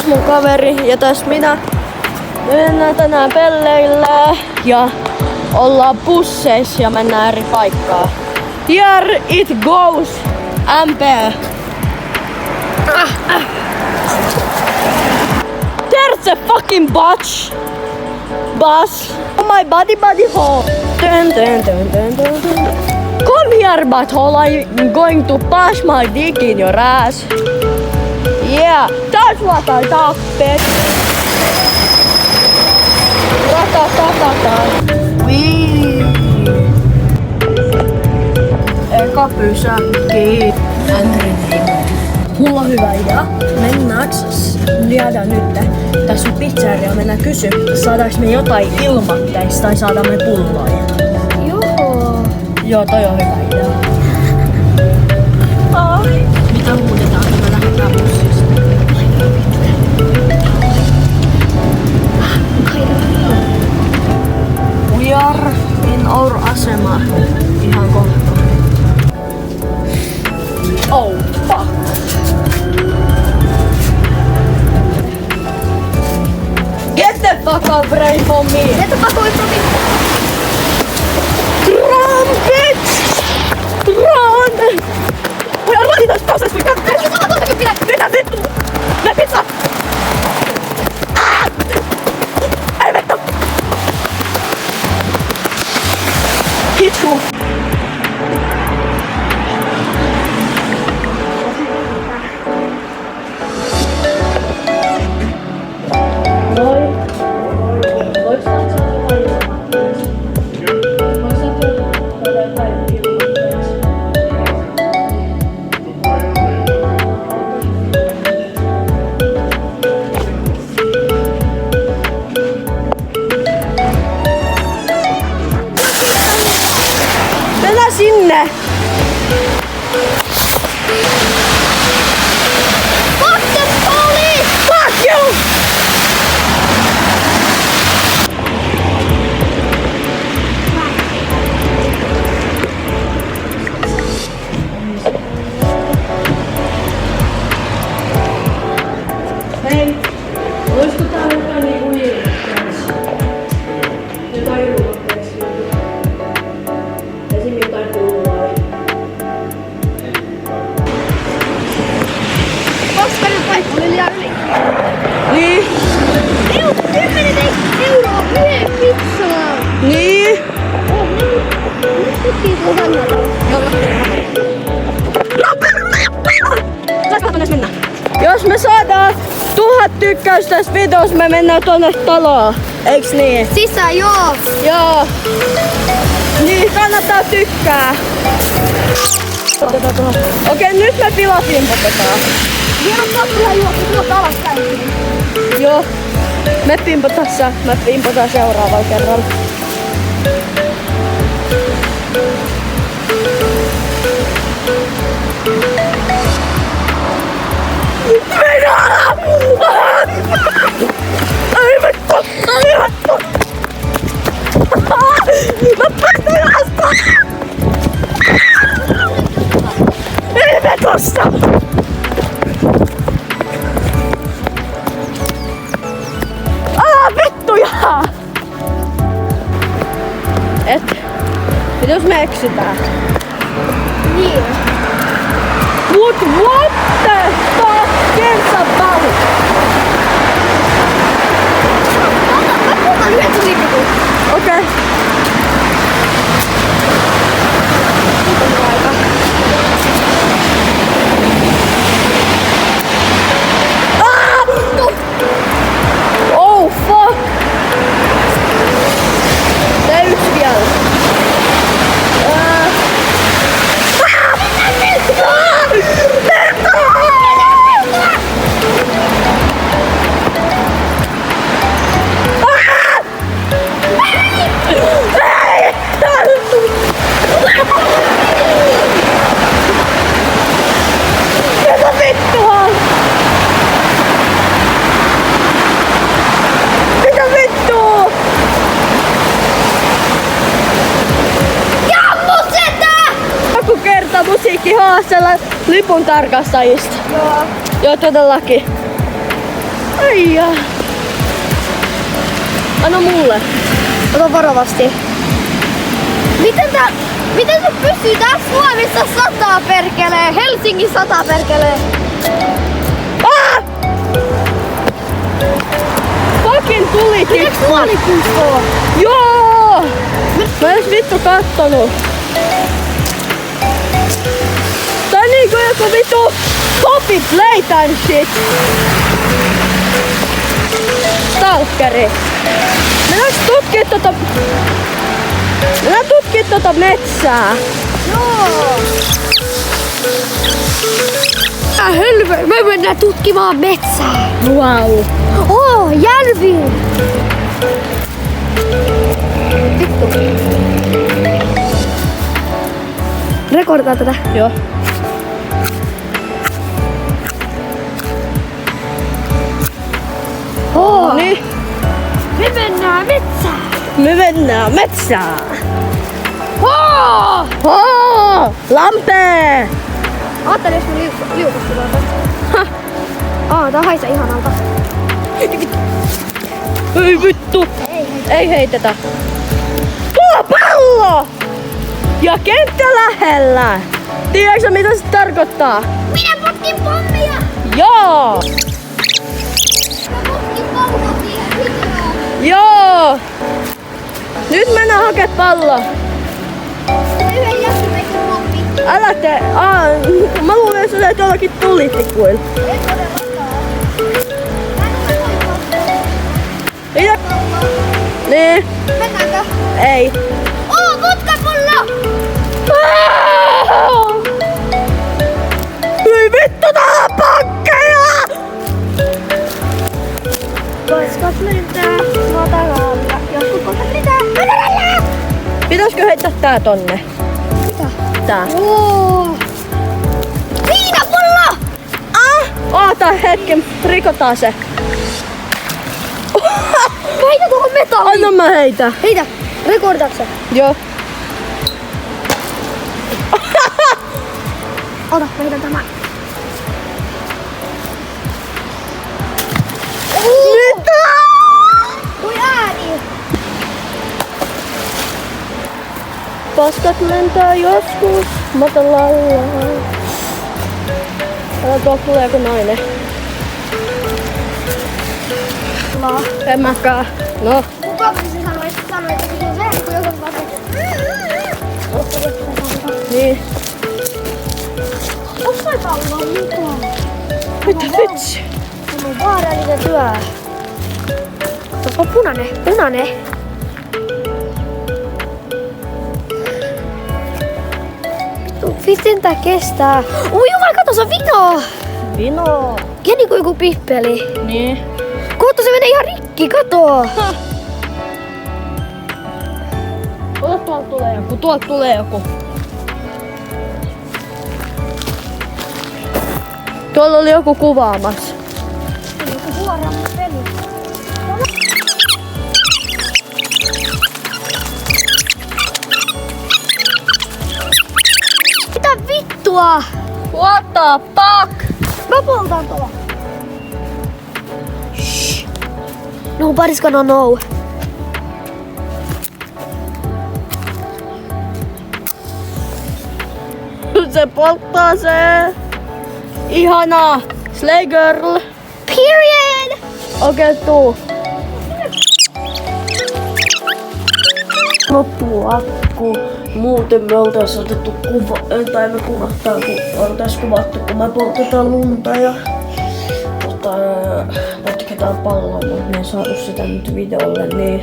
taas mun kaveri ja tässä minä. Me mennään tänään pelleille ja ollaan busseissa ja mennään eri paikkaa. Here it goes! MP! There's a fucking bus! My body hole! Come here, butthole! I'm going to push my dick in your ass! Yeah, that's what I thought, bitch! Wii. Eka pysäkki. Mulla on hyvä idea. Mennääks liadaan nyt? Tässä on pizzeria. Mennään kysy, saadaanko me jotain ilmatteista tai saadaan me pulloja. Joo. Joo, toi on hyvä idea. Mitä huudetaan, kun me lähdetään bussista? We are in our asema. Ihan kohta. Oh fuck! Get the fuck away from me! Get the fuck away from me! Run, bitch! Run! We are running as fast as we can! Mitä vittu? Me pizza! Ei vittu! Hitchu! Sinne! Fuck the police! Fuck you! Hei, olisiko tää jotain niinku ilmoitteeksi? Jotain ilmoitteeksi. Esim. Jotain pulloa. Koska ne kaikki oli liian yli. Niin. 10 euroa yhden pizzaan. Niin. Nyt tuttiin tuon kannalta. Saatko mennä? Jos me saadaan 1000 tykkäystä tästä videosta, me mennään tonne taloon. Eiks niin? Sisään, joo. Joo. Niin, kannattaa tykkää. Okei, nyt me pilapimpotetaan. Vielä on pakkoja juoksu tuolta alaspäin. Joo. Me pimpotaan seuraavalla kerralla. Ai vittu! Ai vittu! Mä päästän alaspäin! Ei me tossa! Vittuja! Mitä jos me eksytään? Niin. But what the fuck is about? Mä puhutaan yhden kuitenkin. Okei. Oh fuck! Tää yksi vielä. Musiikkihaastella lipun tarkastajista. Joo. Joo, todellakin. Ai ja. Anna mulle. Ota varovasti. Miten se pysyy tässä Suomessa sataa perkelee? Helsingin sataa perkelee. Ah! Fucking tulitikku. Mitäks tuolipuistoa? Joo! Mä en edes vittu kattonut. Tää on niinku joku vittu Poppy Playtime shit. Stalkeri. Mennäänkö tutkii tota metsää? Joo. Me mennään tutkimaan metsää. Wow. Järvi. Vittu. Rekordaa tätä. Joo. Noniin. Me mennään metsään. Me mennään metsään. Oh! Lampee! Ajattelin, jos me liukustutaan tästä. Tää haisee ihanalta. Ei vittu! Ei. Ei heitetä. Tuo pallo! Ja kenttä lähellä! Tiedätkö mitä se tarkoittaa? Minä potkin pommia! Joo! Minä potkin pommia! Joo! Nyt mennään hakee pallo. Yhden jättimäisen pommi. Älä tee. Mä luulen, että sä teet jollakin tulitikuilla. Ei todellakaan. Mä en voi potkia. Mitä? Niin. Mennäänkö? Ei. Putkapullo! Hyi vittu, täällä on pankkeja! Koiskat lentää matalalla. Joskus koiskat lentää matalalla. Pitäisikö heittää tää tonne? Mitä? Tää. Viinapullo! Oota hetken, rikotaan se. Heitä tuohon metalliin. Anna mä heitä. Heitä. Rekordaatko sä? Joo. Ota, mä heitän tämän. Mitä? Kui ääni. Paskat lentää joskus matalalla. Älä tuolla tulee joku nainen. No. En mäkään. No. Kuka se sanoi, että se on se, kun joku vaan Niin. onks toi palloa mitään? Mitä vitsi? Tämä on vaarallinen työ. Tuossa on punainen. Miten tää kestää? Oi jumala, kato, se on vino! Vino. Ja niinku joku pippeli. Niin. Kohta se menee ihan rikki, kato! Ota, tuolta tulee joku. Tuolta tulee joku. Tuolla oli joku kuvaamassa. Joku suoraan peli. Mitä vittua? What the fuck? Mä poltan tuolla. Nobody's gonna know. Se polttaa se. Ihanaa. Slay girl. Period! Okei, tuu. Loppuu akku. Muuten me oltais otettu kuva, tai me kuvattaan, kun oltais kuvattu, kun me poltetaan lunta ja potketaan palloa, mutta me ei saatu sitä nyt videolle, niin